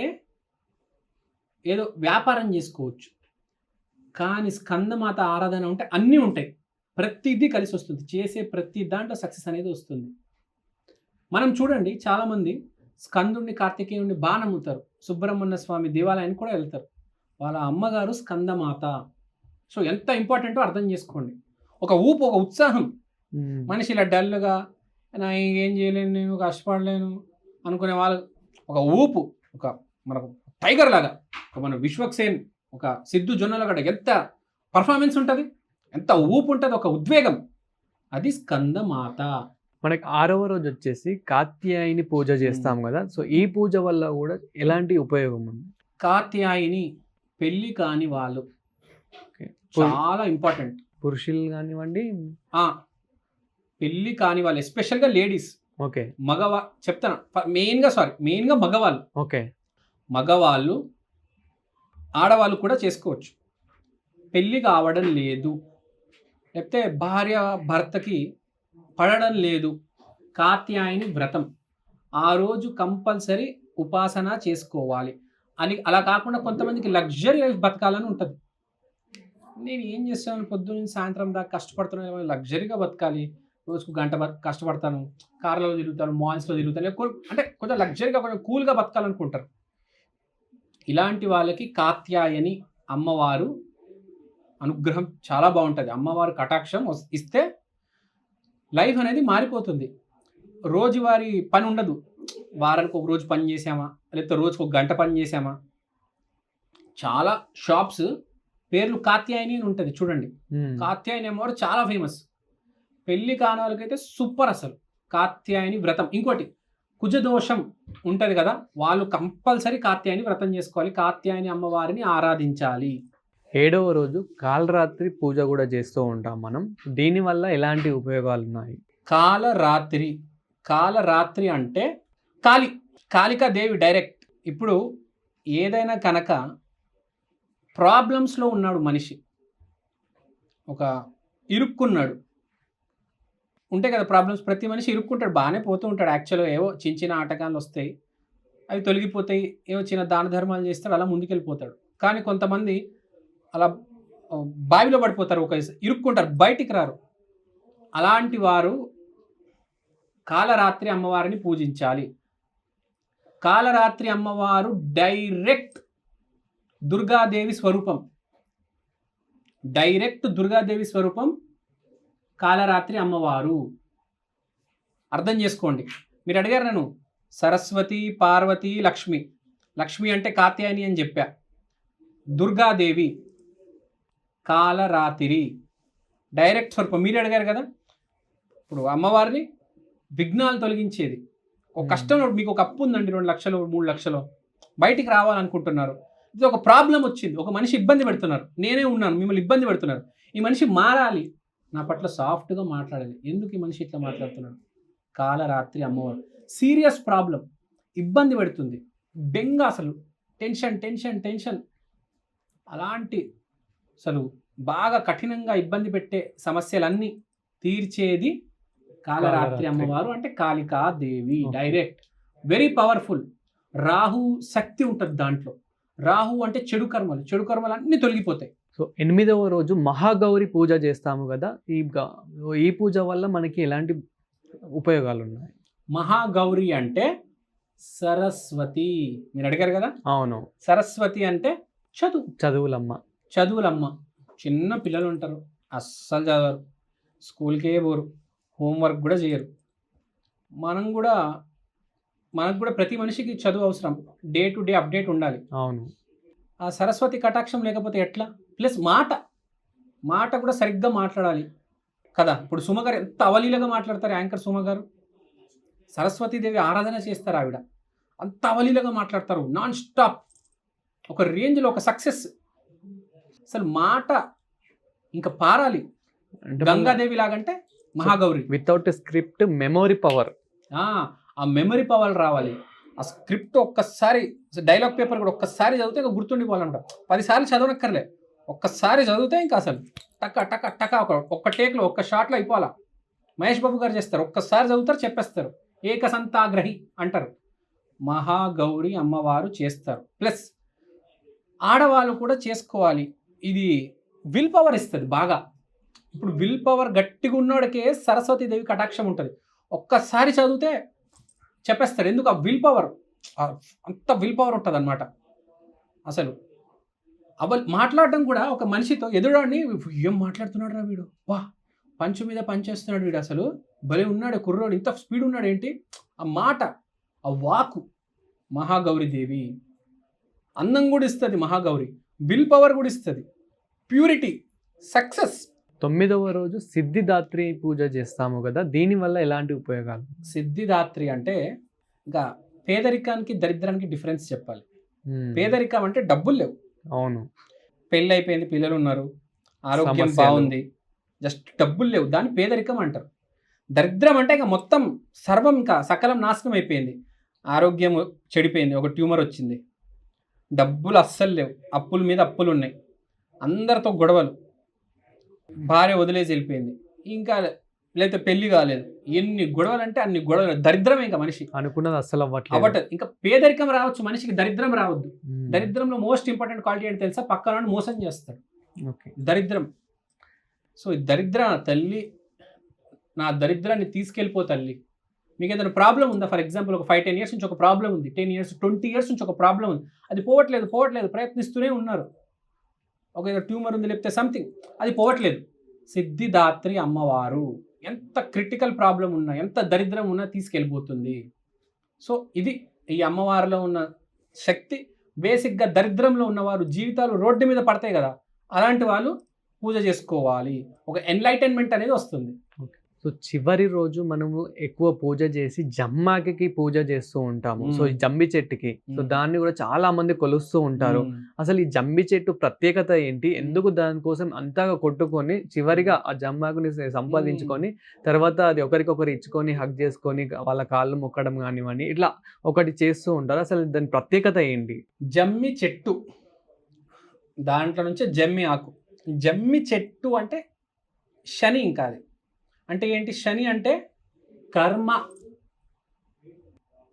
ఏదో వ్యాపారం చేసుకోవచ్చు. కానీ స్కందమాత ఆరాధన ఉంటే అన్నీ ఉంటాయి, ప్రతిదీ కలిసి వస్తుంది. చేసే ప్రతి దాంట్లో సక్సెస్ అనేది వస్తుంది. మనం చూడండి, చాలామంది స్కందుడిని, కార్తికేయుడిని బాగా నమ్ముతారు. సుబ్రహ్మణ్య స్వామి దేవాలయానికి కూడా వెళ్తారు. వాళ్ళ అమ్మగారు స్కందమాత. సో ఎంత ఇంపార్టెంటో అర్థం చేసుకోండి. ఒక ఊపు, ఒక ఉత్సాహం. మనిషి ఇలా డల్గా, నా ఏం చేయలేను, నేను కష్టపడలేను అనుకునే వాళ్ళు, ఒక ఊపు, ఒక మనకు టైగర్ లాగా, ఒక మన విశ్వక్సేన్, ఒక సిద్ధు జొన్నలగడ్డ ఎంత పర్ఫార్మెన్స్ ఉంటుంది, ఎంత ఊపు ఉంటుంది, ఒక ఉద్వేగం. అది స్కందమాత. మనకి 6వ రోజు వచ్చేసి కాత్యాయని పూజ చేస్తాం కదా, సో ఈ పూజ వల్ల కూడా ఎలాంటి ఉపయోగం ఉంది? కాత్యాయని పెళ్ళి కాని వాళ్ళు చాలా ఇంపార్టెంట్. పురుషులు కానివ్వండి, పెళ్ళి కాని వాళ్ళు, ఎస్పెషల్గా లేడీస్. ఓకే. చెప్తాను, మెయిన్గా మగవాళ్ళు. ఓకే. మగవాళ్ళు, ఆడవాళ్ళు కూడా చేసుకోవచ్చు. పెళ్ళి కావడం లేదు, లేకపోతే భార్య భర్తకి పడడం లేదు, కాత్యాయని వ్రతం ఆ రోజు కంపల్సరీ ఉపాసన చేసుకోవాలి. అలా కాకుండా కొంతమందికి లగ్జరీ లైఫ్ బతకాలని ఉంటుంది. నేను ఏం చేస్తాను, పొద్దున్న సాయంత్రం దాకా కష్టపడుతున్నాను, లగ్జరీగా బతకాలి, రోజుకు గంట కష్టపడతాను, కార్లలో తిరుగుతాను, మాల్స్లో తిరుగుతాను, అంటే కొంచెం లగ్జరీగా, కొంచెం కూల్గా బతకాలనుకుంటారు. ఇలాంటి వాళ్ళకి కాత్యాయని అమ్మవారు అనుగ్రహం చాలా బాగుంటుంది. అమ్మవారు కటాక్షం ఇస్తే లైఫ్ అనేది మారిపోతుంది. రోజువారీ పని ఉండదు, వారానికి ఒక రోజు పని చేసామా, లేకపోతే రోజుకి ఒక గంట పని చేసామా. చాలా షాప్స్ పేర్లు కాత్యాయని అని ఉంటుంది చూడండి. కాత్యాయని అమ్మవారు చాలా ఫేమస్. పెళ్లి కాని వాళ్ళకైతే సూపర్ అసలు. కాత్యాయని వ్రతం. ఇంకోటి కుజదోషం ఉంటుంది కదా, వాళ్ళు కంపల్సరీ కాత్యాయని వ్రతం చేసుకోవాలి, కాత్యాయని అమ్మవారిని ఆరాధించాలి. 7వ రోజు కాలరాత్రి పూజ కూడా చేస్తూ ఉంటాం మనం. దీనివల్ల ఎలాంటి ఉపయోగాలు ఉన్నాయి? కాలరాత్రి. కాలరాత్రి అంటే కాళికాదేవి డైరెక్ట్. ఇప్పుడు ఏదైనా కనుక ప్రాబ్లమ్స్లో ఉన్నాడు మనిషి, ఒక ఇరుక్కున్నాడు ఉంటే కదా ప్రాబ్లమ్స్, ప్రతి మనిషి ఇరుక్కుంటాడు, బాగానే పోతూ ఉంటాడు. యాక్చువల్గా ఏవో చిన్న చిన్న ఆటకాలు వస్తాయి, అవి తొలగిపోతాయి, ఏవో చిన్న దాన ధర్మాలు చేస్తాడు, అలా ముందుకెళ్ళిపోతాడు. కానీ కొంతమంది అలా బావిలో పడిపోతారు, ఒక ఇరుక్కుంటారు, బయటికి రారు. అలాంటి వారు కాలరాత్రి అమ్మవారిని పూజించాలి. కాలరాత్రి అమ్మవారు డైరెక్ట్ దుర్గాదేవి స్వరూపం. డైరెక్ట్ దుర్గాదేవి స్వరూపం కాలరాత్రి అమ్మవారు. అర్థం చేసుకోండి. మీరు అడిగారు నన్ను సరస్వతి, పార్వతి, లక్ష్మి. లక్ష్మి అంటే కాత్యాయని అని చెప్పా. దుర్గాదేవి కాలరాత్రి డైరెక్ట్ స్వరూపం. మీరు అడిగారు కదా, ఇప్పుడు అమ్మవారిని విఘ్నాలు తొలగించేది. ఒక కష్టంలో మీకు ఒక అప్పు ఉందండి, 2 లక్షలు 3 లక్షలు, బయటికి రావాలనుకుంటున్నారు, ఇది ఒక ప్రాబ్లం వచ్చింది, ఒక మనిషి ఇబ్బంది పెడుతున్నారు, నేనే ఉన్నాను, మిమ్మల్ని ఇబ్బంది పెడుతున్నారు, ఈ మనిషి మారాలి, నా పట్ల సాఫ్ట్గా మాట్లాడాలి. ఎందుకు ఈ మనిషి ఇట్లా మాట్లాడుతున్నాడు? కాలరాత్రి అమ్మవారు. సీరియస్ ప్రాబ్లం, ఇబ్బంది పెడుతుంది, బెంగ, అసలు టెన్షన్ టెన్షన్ టెన్షన్, అలాంటి అసలు బాగా కఠినంగా ఇబ్బంది పెట్టే సమస్యలన్నీ తీర్చేది కాలరాత్రి అమ్మవారు. అంటే Kalikadevi direct, very powerful. Rahu శక్తి ఉంటుంది దాంట్లో. రాహు అంటే చెడు కర్మలు అన్నీ తొలగిపోతాయి. సో 8వ రోజు మహాగౌరి పూజ చేస్తాము కదా, ఈ పూజ వల్ల మనకి ఎలాంటి ఉపయోగాలు ఉన్నాయి? మహాగౌరి అంటే సరస్వతి. మీరు అడిగారు కదా, అవును. సరస్వతి అంటే చదువులమ్మ. చిన్న పిల్లలు ఉంటారు, అస్సలు చదవరు, స్కూల్కే పోరు, హోంవర్క్ కూడా చేయరు. మనకు కూడా ప్రతి మనిషికి చదువు అవసరం, డే టు డే అప్డేట్ ఉండాలి. అవును. ఆ సరస్వతి కటాక్షం లేకపోతే ఎట్లా? ప్లస్ మాట కూడా సరిగ్గా మాట్లాడాలి కదా. ఇప్పుడు సుమ గారు ఎంత అవలీలగా మాట్లాడతారు, యాంకర్ సుమ గారు. సరస్వతీదేవి ఆరాధన చేస్తారు, ఆవిడ అంత అవలీలగా మాట్లాడతారు, నాన్ స్టాప్, ఒక రేంజ్లో, ఒక సక్సెస్. అసలు మాట ఇంకా పారాలి. గంగాదేవి లాగంటే Mahagauri. Without script memory power. ఆ మెమరీ పవర్ రావాలి. ఆ స్క్రిప్ట్ ఒక్కసారి, డైలాగ్ పేపర్ కూడా ఒక్కసారి చదివితే ఇంకా గుర్తుండిపోవాలంట. 10 సార్లు చదవనక్కర్లే, ఒక్కసారి చదివితే ఇంకా అసలు టక్క టక్క టక్క ఒక్క టేక్లో, ఒక్క షాట్లో అయిపోవాలా. మహేష్ బాబు గారు చేస్తారు, ఒక్కసారి చదువుతారు, చెప్పేస్తారు, ఏకసంతాగ్రహి అంటారు. మహాగౌరి అమ్మవారు చేస్తారు. ప్లస్ ఆడవాళ్ళు కూడా చేసుకోవాలి. ఇది విల్ పవర్ ఇస్తుంది బాగా. ఇప్పుడు విల్ పవర్ గట్టిగా ఉన్నోడికే సరస్వతీదేవి కటాక్షం ఉంటుంది. ఒక్కసారి చదివితే చెప్పేస్తాడు. ఎందుకు? ఆ విల్ పవర్, అంత విల్ పవర్ ఉంటుంది అనమాట. అసలు మాట్లాడడం కూడా ఒక మనిషితో, ఎదుడాన్ని ఏం మాట్లాడుతున్నాడు రా వీడు, వా పంచు మీద పంచేస్తున్నాడు వీడు, అసలు భలే ఉన్నాడు కుర్రోడు, ఇంత స్పీడ్ ఉన్నాడు ఏంటి, ఆ మాట, ఆ వాకు. మహాగౌరీదేవి అందం కూడా ఇస్తుంది, మహాగౌరి విల్ పవర్ కూడా ఇస్తుంది, ప్యూరిటీ, సక్సెస్. 9వ రోజు సిద్ధిదాత్రి పూజ చేస్తాము కదా, దీనివల్ల ఎలాంటి ఉపయోగాలు? సిద్ధిదాత్రి అంటే ఇంకా పేదరికానికి దరిద్రానికి డిఫరెన్స్ చెప్పాలి. పేదరికం అంటే డబ్బులు లేవు, అవును, పెళ్ళి అయిపోయింది, పిల్లలు ఉన్నారు, ఆరోగ్యం బాగుంది, జస్ట్ డబ్బులు లేవు, దాన్ని పేదరికం అంటారు. దరిద్రం అంటే ఇంకా మొత్తం సర్వం, ఇంకా సకలం నాశనం అయిపోయింది, ఆరోగ్యం చెడిపోయింది, ఒక ట్యూమర్ వచ్చింది, డబ్బులు అస్సలు లేవు, అప్పుల మీద అప్పులు ఉన్నాయి, అందరితో గొడవలు, భార్య వదిలేసి వెళ్ళిపోయింది, ఇంకా లేకపోతే పెళ్లి కాలేదు, ఎన్ని గొడవలు అంటే అన్ని గొడవలు. దరిద్రమే, ఇంకా మనిషి అనుకున్నది అస్సలు అవ్వట్లేదు. ఇంకా పేదరికం రావచ్చు, మనిషికి దరిద్రం రావద్దు. దరిద్రంలో మోస్ట్ ఇంపార్టెంట్ క్వాలిటీ ఏంటి తెలుసా? పక్కన మోసం చేస్తాడు, దరిద్రం. సో దరిద్ర తల్లి, నా దరిద్రాన్ని తీసుకెళ్ళిపో తల్లి. మీకు ఏదైనా ప్రాబ్లం ఉందా? ఫర్ ఎగ్జాంపుల్ ఒక 5-10 ఇయర్స్ నుంచి ఒక ప్రాబ్లం ఉంది, 10 ఇయర్స్ 20 ఇయర్స్ నుంచి ఒక ప్రాబ్లం ఉంది, అది పోవట్లేదు, ప్రయత్నిస్తూనే ఉన్నారు. ఒక ట్యూమర్ ఉంది, లేకపోతే సంథింగ్, అది పోవట్లేదు. సిద్ధిదాత్రి అమ్మవారు ఎంత క్రిటికల్ ప్రాబ్లం ఉన్నా, ఎంత దరిద్రం ఉన్నా తీసుకెళ్ళిపోతుంది. సో ఇది ఈ అమ్మవారిలో ఉన్న శక్తి. బేసిక్గా దరిద్రంలో ఉన్నవారు జీవితాలు రోడ్డు మీద పడతాయి కదా, అలాంటి వాళ్ళు పూజ చేసుకోవాలి, ఒక ఎన్లైటన్మెంట్ అనేది వస్తుంది. సో చివరి రోజు మనము ఎక్కువ పూజ చేసి జమ్మాకి పూజ చేస్తూ ఉంటాము. సో ఈ జంబి చెట్టుకి, సో దాన్ని కూడా చాలా మంది కొలుస్తూ ఉంటారు. అసలు ఈ జంబి చెట్టు ప్రత్యేకత ఏంటి? ఎందుకు దానికోసం అంతగా కొట్టుకొని చివరిగా ఆ జమ్మాకుని సంపాదించుకొని తర్వాత అది ఒకరికొకరు ఇచ్చుకొని హగ్ చేసుకొని వాళ్ళ కాళ్ళు మొక్కడం కానివ్వండి, ఇట్లా ఒకటి చేస్తూ ఉంటారు. అసలు దాని ప్రత్యేకత ఏంటి? జమ్మి చెట్టు, దాంట్లో నుంచే జమ్మి ఆకు. జమ్మి చెట్టు అంటే శని, ఇంకా అది అంటే ఏంటి? శని అంటే కర్మ.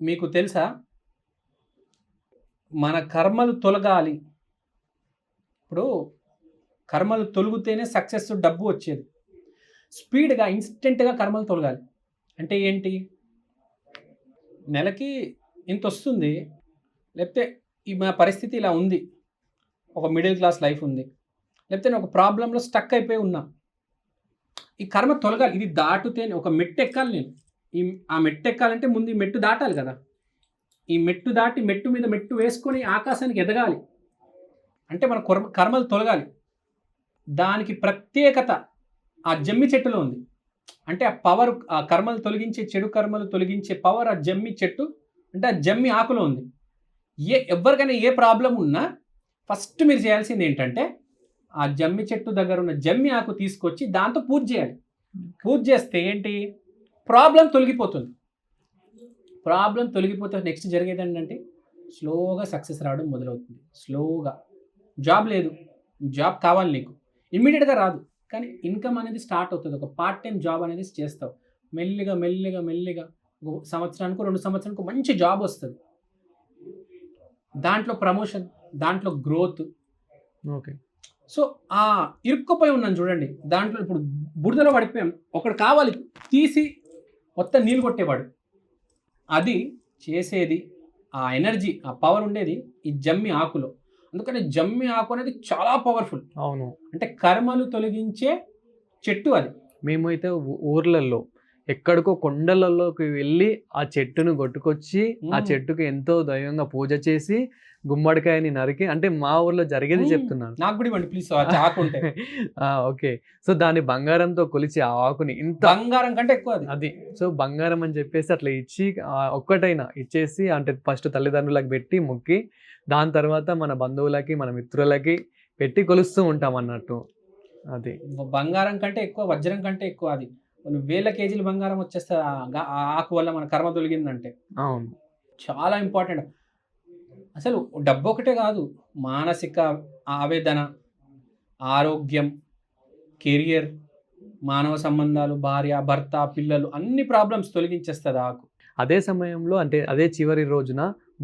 మీకు తెలుసా, మన కర్మలు తొలగాలి. ఇప్పుడు కర్మలు తొలగితేనే సక్సెస్, డబ్బు వచ్చేది. స్పీడ్గా ఇన్స్టెంట్గా కర్మలు తొలగాలి అంటే ఏంటి? నెలకి ఇంత వస్తుంది, లేకపోతే ఈ మా పరిస్థితి ఇలా ఉంది, ఒక మిడిల్ క్లాస్ లైఫ్ ఉంది, లేకపోతే నేను ఒక ప్రాబ్లంలో స్టక్ అయిపోయి ఉన్నా, ఈ కర్మ తొలగాలి. ఇది దాటుతేనే ఒక మెట్టు ఎక్కాలి నేను. ఆ మెట్టు ఎక్కాలంటే ముందు ఈ మెట్టు దాటాలి కదా. ఈ మెట్టు దాటి మెట్టు మీద మెట్టు వేసుకొని ఆకాశానికి ఎదగాలి అంటే మన కర్మలు తొలగాలి. దానికి ప్రత్యేకత ఆ జమ్మి చెట్టులో ఉంది. అంటే ఆ పవర్, ఆ కర్మలు తొలగించే, చెడు కర్మలు తొలగించే పవర్ ఆ జమ్మి చెట్టు అంటే ఆ జమ్మి ఆకులో ఉంది. ఎవరికైనా ఏ ప్రాబ్లం ఉన్నా ఫస్ట్ మీరు చేయాల్సింది ఏంటంటే ఆ జమ్మి చెట్టు దగ్గర ఉన్న జమ్మి ఆకు తీసుకొచ్చి దాంతో పూజ చేయాలి. పూజ చేస్తే ఏంటి? ప్రాబ్లం తొలగిపోతుంది. ప్రాబ్లం తొలగిపోతే నెక్స్ట్ జరిగేది ఏంటంటే స్లోగా సక్సెస్ రావడం మొదలవుతుంది. స్లోగా జాబ్ లేదు, జాబ్ కావాలి నీకు, ఇమ్మీడియట్గా రాదు, కానీ ఇన్కమ్ అనేది స్టార్ట్ అవుతుంది. ఒక పార్ట్ టైం జాబ్ అనేది చేస్తావు, మెల్లిగా మెల్లిగా మెల్లిగా సంవత్సరానికి 2 సంవత్సరానికి మంచి జాబ్ వస్తుంది. దాంట్లో ప్రమోషన్, దాంట్లో గ్రోత్. ఓకే. సో ఆ ఇరుక్కుపోయి ఉన్నాను చూడండి, దాంట్లో ఇప్పుడు బురదలో పడిపోయాం, ఒకడు కావాలి తీసి మొత్తం నీళ్ళు కొట్టేవాడు. అది చేసేది, ఆ ఎనర్జీ, ఆ పవర్ ఉండేది ఈ జమ్మి ఆకులో. అందుకని జమ్మి ఆకు అనేది చాలా పవర్ఫుల్. అవును. అంటే కర్మలు తొలగించే చెట్టు అది. మేమైతే ఊర్లలో ఎక్కడికో కొండలలోకి వెళ్ళి ఆ చెట్టును కొట్టుకొచ్చి ఆ చెట్టుకి ఎంతో దైవంగా పూజ చేసి గుమ్మడికాయని నరికి, అంటే మా ఊర్లో జరిగేది చెప్తున్నాను. నాకు కూడా ఇవ్వండి ప్లీజ్, ఆకు ఉంటే. ఓకే. సో దాన్ని బంగారంతో కొలిచి ఆ ఆకుని, ఇంత బంగారం కంటే ఎక్కువ అది. సో బంగారం అని చెప్పేసి అట్లా ఇచ్చి ఒక్కటైనా ఇచ్చేసి, అంటే ఫస్ట్ తల్లిదండ్రులకు పెట్టి మొక్కి, దాని తర్వాత మన బంధువులకి మన మిత్రులకి పెట్టి కొలుస్తూ ఉంటాం అన్నట్టు. అది బంగారం కంటే ఎక్కువ, వజ్రం కంటే ఎక్కువ. అది కొన్ని వేల కేజీలు బంగారం వచ్చేస్తుంది ఆ ఆకు వల్ల మన కర్మ తొలగిందంటే. అవును, చాలా ఇంపార్టెంట్. అసలు డబ్బు ఒకటే కాదు, మానసిక ఆవేదన, ఆరోగ్యం, కెరియర్, మానవ సంబంధాలు, భార్య భర్త పిల్లలు, అన్ని ప్రాబ్లమ్స్ తొలగించేస్తుంది ఆకు. అదే సమయంలో, అంటే అదే చివరి రోజున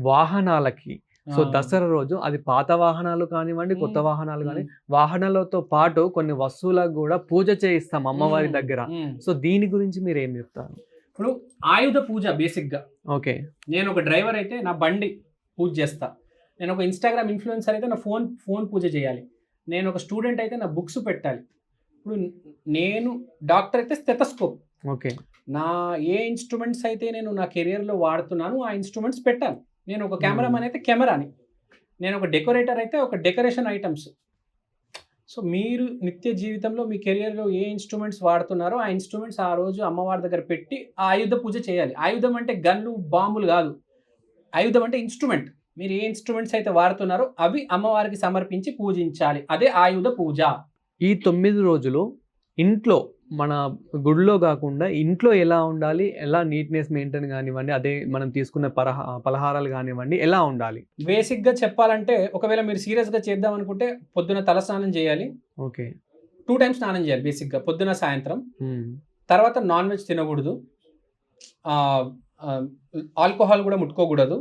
వాహనాలకి, సో దసరా రోజు అది పాత వాహనాలు కానివ్వండి, కొత్త వాహనాలు కానీ, వాహనాలతో పాటు కొన్ని వస్తువులకు కూడా పూజ చేయిస్తాం అమ్మవారి దగ్గర. సో దీని గురించి మీరు ఏం చెప్తారు? ఇప్పుడు ఆయుధ పూజ బేసిక్గా. ఓకే. నేను ఒక డ్రైవర్ అయితే నా బండి పూజ చేస్తా, నేను ఒక ఇన్స్టాగ్రామ్ ఇన్ఫ్లుయెన్సర్ అయితే నా ఫోన్ పూజ చేయాలి, నేను ఒక స్టూడెంట్ అయితే నా బుక్స్ పెట్టాలి, ఇప్పుడు నేను డాక్టర్ అయితే స్టెథోస్కోప్. ఓకే. నా ఏ ఇన్స్ట్రుమెంట్స్ అయితే నేను నా కెరియర్లో వాడుతున్నాను ఆ ఇన్స్ట్రుమెంట్స్ పెట్టాలి. నేను ఒక కెమెరామెన్ అయితే కెమెరాని, నేను ఒక డెకరేటర్ అయితే ఒక డెకరేషన్ ఐటమ్స్. సో మీరు నిత్య జీవితంలో మీ కెరియర్లో ఏ ఇన్స్ట్రుమెంట్స్ వాడుతున్నారో ఆ ఇన్స్ట్రుమెంట్స్ ఆ రోజు అమ్మవారి దగ్గర పెట్టి ఆ ఆయుధ పూజ చేయాలి. ఆయుధం అంటే గన్లు బాంబులు కాదు, ఆయుధం అంటే ఇన్స్ట్రుమెంట్. మీరు ఏ ఇన్స్ట్రుమెంట్స్ అయితే వాడుతున్నారో అవి అమ్మవారికి సమర్పించి పూజించాలి, అదే ఆయుధ పూజ. ఈ 9 రోజులు ఇంట్లో, మన గుడిలో కాకుండా ఇంట్లో ఎలా ఉండాలి, ఎలా నీట్నెస్ మెయింటైన్ కానివ్వండి, అదే మనం తీసుకునే పలహారాలు కానివ్వండి, ఎలా ఉండాలి? బేసిక్గా చెప్పాలంటే ఒకవేళ మీరు సీరియస్గా చేద్దాం అనుకుంటే పొద్దున తల స్నానం చేయాలి. ఓకే. 2 టైమ్స్ స్నానం చేయాలి బేసిక్గా, పొద్దున సాయంత్రం. తర్వాత నాన్ వెజ్ తినకూడదు, ఆల్కహాల్ కూడా ముట్టుకోకూడదు,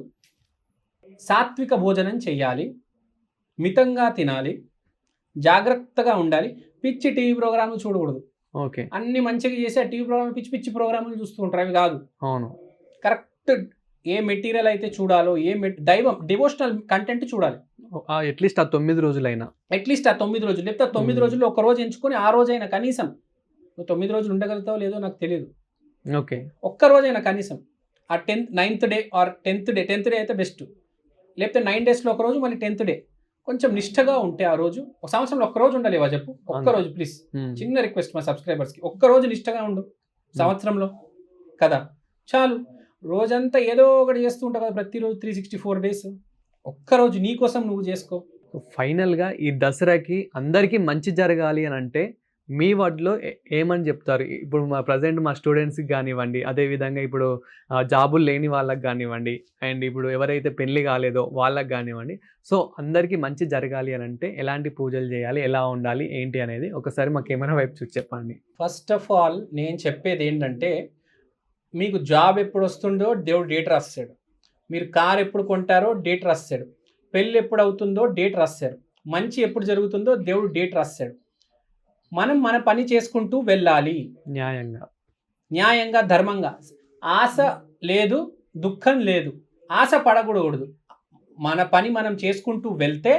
సాత్విక భోజనం చేయాలి, మితంగా తినాలి, జాగ్రత్తగా ఉండాలి, పిచ్చి టీవీ ప్రోగ్రాములు చూడకూడదు. ఓకే. అన్ని మంచిగా చేసి ఆ టీవీ ప్రోగ్రామ్ పిచ్చి పిచ్చి ప్రోగ్రాములు చూస్తూ ఉంటారు, అవి కాదు. అవును. కరెక్ట్ ఏ మెటీరియల్ అయితే చూడాలో, దైవం డివోషనల్ కంటెంట్ చూడాలి. అట్లీస్ట్ ఆ 9 రోజులైనా, అట్లీస్ట్ ఆ 9 రోజులు, లేకపోతే 9 రోజుల్లో ఒక రోజు ఎంచుకొని ఆ రోజైనా కనీసం, నువ్వు 9 రోజులు ఉండగలుగుతావు లేదో నాకు తెలియదు, ఓకే, ఒక్క రోజైనా కనీసం ఆ 9th day or 10th day అయితే బెస్ట్. లేకపోతే 9 డేస్‌లో ఒక రోజు, మళ్ళీ 10th డే. కొంచెం నిష్టగా ఉంటే ఆ రోజు, ఒక సంవత్సరంలో ఒక్క రోజు ఉండలేవా చెప్పు? ఒక్క రోజు ప్లీజ్. చిన్న రిక్వెస్ట్ మా సబ్స్క్రైబర్స్‌కి. ఒక్క రోజు నిష్టగా ఉండు సంవత్సరంలో కదా! చాలు. రోజంతా ఏదో ఒకటి చేస్తూ ఉంటావు కదా! ప్రతిరోజు 364 డేస్. ఒక్కరోజు నీ కోసం నువ్వు చేసుకో. ఫైనల్‌గా ఈ దసరాకి అందరికీ మంచి జరగాలి అనంటే మీ వర్డ్‌లో ఏమని చెప్తారు? ఇప్పుడు ప్రెజెంట్ మా స్టూడెంట్స్‌కి గానివ్వండి, అదేవిధంగా ఇప్పుడు జాబులు లేని వాళ్ళకి గానివ్వండి, అండ్ ఇప్పుడు ఎవరైతే పెళ్లి కాలేదో వాళ్ళకి గానివ్వండి. సో, అందరికీ మంచి జరగాలి అనంటే ఎలాంటి పూజలు చేయాలి? ఎలా ఉండాలి? ఏంటి అనేది ఒకసారి మా కెమెరా వైపు చూసి చెప్పండి. ఫస్ట్ ఆఫ్ ఆల్ నేను చెప్పేదేంటంటే, మీకు జాబ్ ఎప్పుడొస్తుందో దేవుడు డేట్ రాసేసాడు. మీరు కార్ ఎప్పుడు కొంటారో డేట్ రాసేసాడు. పెళ్లి ఎప్పుడు అవుతుందో డేట్ రాసేసాడు. మంచి ఎప్పుడు జరుగుతుందో దేవుడు డేట్ రాసేసాడు. మనం మన పని చేసుకుంటూ వెళ్ళాలి. న్యాయంగా, ధర్మంగా. ఆశ లేదు, దుఃఖం లేదు. ఆశ పడకూడదు. మన పని మనం చేసుకుంటూ వెళ్తే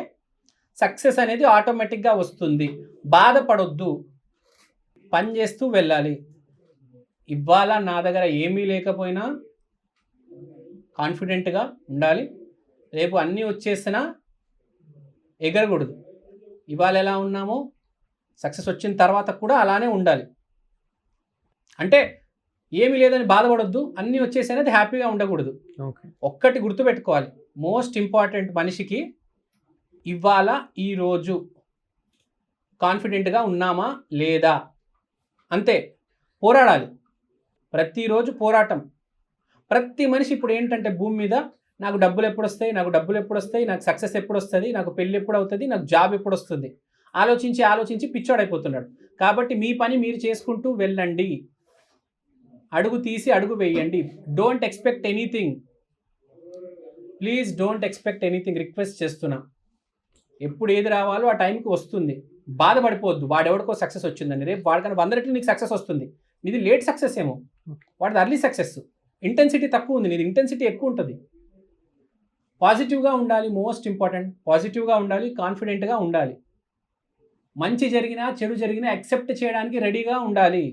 సక్సెస్ అనేది ఆటోమేటిక్‌గా వస్తుంది. బాధపడొద్దు. పని చేస్తూ వెళ్ళాలి. ఇవాళ నా దగ్గర ఏమీ లేకపోయినా కాన్ఫిడెంట్‌గా ఉండాలి. రేపు అన్నీ వచ్చేసినా ఎగరకూడదు. ఇవాళ ఎలా ఉన్నామో సక్సెస్ వచ్చిన తర్వాత కూడా అలానే ఉండాలి. అంటే ఏమీ లేదని బాధపడొద్దు. అన్నీ వచ్చేసనేది హ్యాపీగా ఉండకూడదు. ఒక్కటి గుర్తుపెట్టుకోవాలి. మోస్ట్ ఇంపార్టెంట్ మనిషికి ఇవాళ, ఈరోజు కాన్ఫిడెంట్‌గా ఉన్నామా లేదా? అంతే. పోరాడాలి. ప్రతిరోజు పోరాటం. ప్రతి మనిషి ఇప్పుడు ఏంటంటే భూమి మీద నాకు డబ్బులు ఎప్పుడొస్తాయి? నాకు సక్సెస్ ఎప్పుడొస్తది? నాకు పెళ్లి ఎప్పుడవుతది? నాకు జాబ్ ఎప్పుడొస్తుంది? ఆలోచించి పిచ్చోడైపోతున్నాడు. కాబట్టి మీ పని మీరు చేసుకుంటూ వెళ్ళండి. అడుగు తీసి అడుగు వేయండి. Don't expect anything. Please don't expect anything. Request చేస్తున్నా. ఎప్పుడు ఏది రావాలో ఆ టైంకి వస్తుంది. బాధపడిపోవద్దు. వాడెవడికో సక్సెస్ వచ్చిందని. రేపు వాడికన్నా 100 రెట్లు నీకు సక్సెస్ వస్తుంది. నీది లేట్ సక్సెస్ ఏమో. వాడిది ఎర్లీ సక్సెస్. ఇంటెన్సిటీ తక్కువ ఉంది. నీది ఇంటెన్సిటీ ఎక్కువ ఉంటుంది. పాజిటివ్‌గా ఉండాలి. Most important. పాజిటివ్‌గా ఉండాలి. కాన్ఫిడెంట్‌గా ఉండాలి. మంచి జరిగినా, చెడు జరిగినా యాక్సెప్ట్ చేయడానికి రెడీగా ఉండాలి.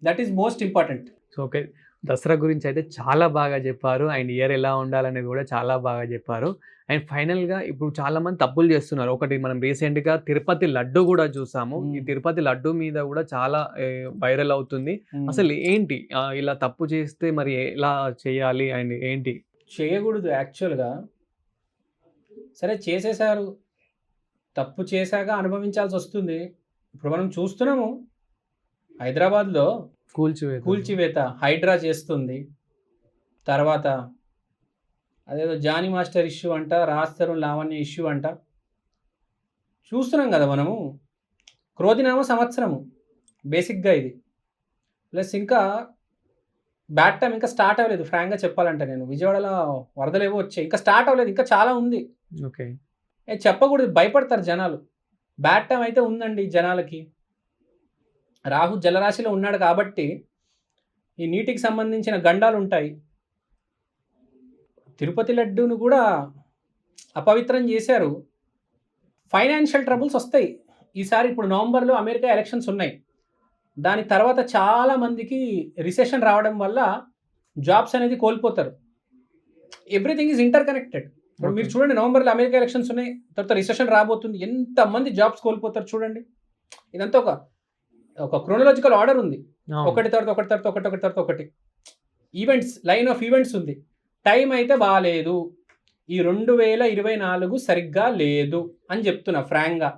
That is most important. So, okay. Dasara గురించి అయితే చాలా బాగా చెప్పారు. అండ్ ఇయర్ ఎలా ఉండాలనేది కూడా చాలా బాగా చెప్పారు. అండ్ ఫైనల్‌గా ఇప్పుడు చాలామంది తప్పులు చేస్తున్నారు. ఒకటి మనం రీసెంట్‌గా తిరుపతి లడ్డు కూడా చూసాము. ఈ తిరుపతి లడ్డు మీద కూడా చాలా వైరల్ అవుతుంది. అసలు ఏంటి ఇలా తప్పు చేస్తే మరి ఎలా చేయాలి? అండ్ ఏంటి? చేయకూడదు యాక్చువల్‌గా. సరే చేసేసారు. తప్పు చేశాక అనుభవించాల్సొస్తుంది. ఇప్పుడు మనం చూస్తున్నాము. హైదరాబాద్‌లో కూల్చివేత హైడ్రా చేస్తుంది. తర్వాత అదేదో జానీ మాస్టర్ ఇష్యూ అంట, రాజ్ లావణ్య ఇష్యూ అంట. చూస్తున్నాం కదా మనము. క్రోధినామ సంవత్సరము బేసిక్‌గా ఇది. ప్లస్ ఇంకా బ్యాడ్ టైమ్ ఇంకా స్టార్ట్ అవ్వలేదు ఫ్రాంక్‌గా చెప్పాలంటే నేను. విజయవాడలో వరదలేవో వచ్చాయి. ఇంకా స్టార్ట్ అవ్వలేదు. ఇంకా చాలా ఉంది. ఓకే. చెప్పకూడదు. భయపడతారు జనాలు. బ్యాడ్ టైమ్ అయితే ఉందండి జనాలకి. రాహు జలరాశిలో ఉన్నాడు కాబట్టి ఈ నీటికి సంబంధించిన గండాలుంటాయి. తిరుపతి లడ్డూను కూడా అపవిత్రం చేశారు. ఫైనాన్షియల్ ట్రబుల్స్ వస్తాయి. ఈసారి ఇప్పుడు నవంబర్‌లో అమెరికా ఎలక్షన్స్ ఉన్నాయి. దాని తర్వాత చాలా మందికి రిసెషన్ రావడం వల్ల జాబ్స్ అనేది కోల్పోతారు. Everything is inter connected. ఇప్పుడు మీరు చూడండి, నవంబర్‌లో అమెరికా ఎలక్షన్స్ ఉన్నాయి. తర్వాత రిసెషన్ రాబోతుంది. ఎంతమంది జాబ్స్ కోల్పోతారు చూడండి. ఇదంతా ఒక క్రోనలాజికల్ ఆర్డర్ ఉంది. ఒకటి తర్వాత ఒకటి ఈవెంట్స్, లైన్ ఆఫ్ ఈవెంట్స్ ఉంది. టైం అయితే బాలేదు. ఈ 2024 సరిగ్గా లేదు అని చెప్తున్నా ఫ్రాంక్‌గా.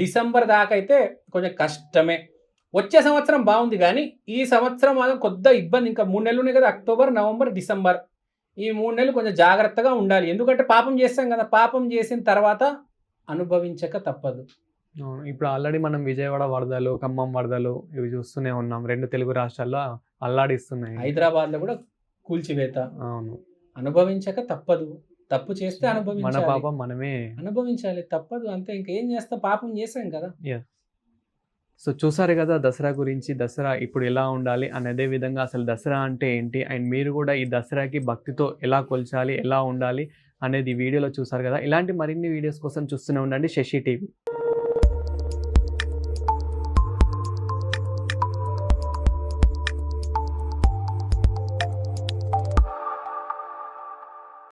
డిసెంబర్ దాకా అయితే కొంచెం కష్టమే. వచ్చే సంవత్సరం బాగుంది కానీ ఈ సంవత్సరం మాత్రం కొద్ద ఇబ్బంది. ఇంకా 3 నెలలు ఉన్నాయి కదా, అక్టోబర్, నవంబర్, డిసెంబర్. ఈ 3 నెలలు కొంచెం జాగ్రత్తగా ఉండాలి. ఎందుకంటే పాపం చేస్తాం కదా, పాపం చేసిన తర్వాత అనుభవించక తప్పదు. ఇప్పుడు ఆల్రెడీ మనం విజయవాడ వరదలు, ఖమ్మం వరదలు ఇవి చూస్తూనే ఉన్నాం. 2 తెలుగు రాష్ట్రాల్లో అల్లాడిస్తున్నాయి. హైదరాబాద్‌లో కూడా కూల్చివేత. అవును. అనుభవించక తప్పదు. తప్పు చేస్తే మన అనుభవించాలి. పాపం మనమే అనుభవించాలి. తప్పదు అంతే. ఇంకేం చేస్తాం, పాపం చేసాం కదా. సో, చూసారు కదా దసరా గురించి. దసరా ఇప్పుడు ఎలా ఉండాలి అని, అదే విధంగా అసలు దసరా అంటే ఏంటి, అండ్ మీరు కూడా ఈ దసరాకి భక్తితో ఎలా కొలచాలి, ఎలా ఉండాలి అనేది ఈ వీడియోలో చూసారు కదా. ఇలాంటి మరిన్ని వీడియోస్ కోసం చూస్తూనే ఉండండి శశి టీవీ.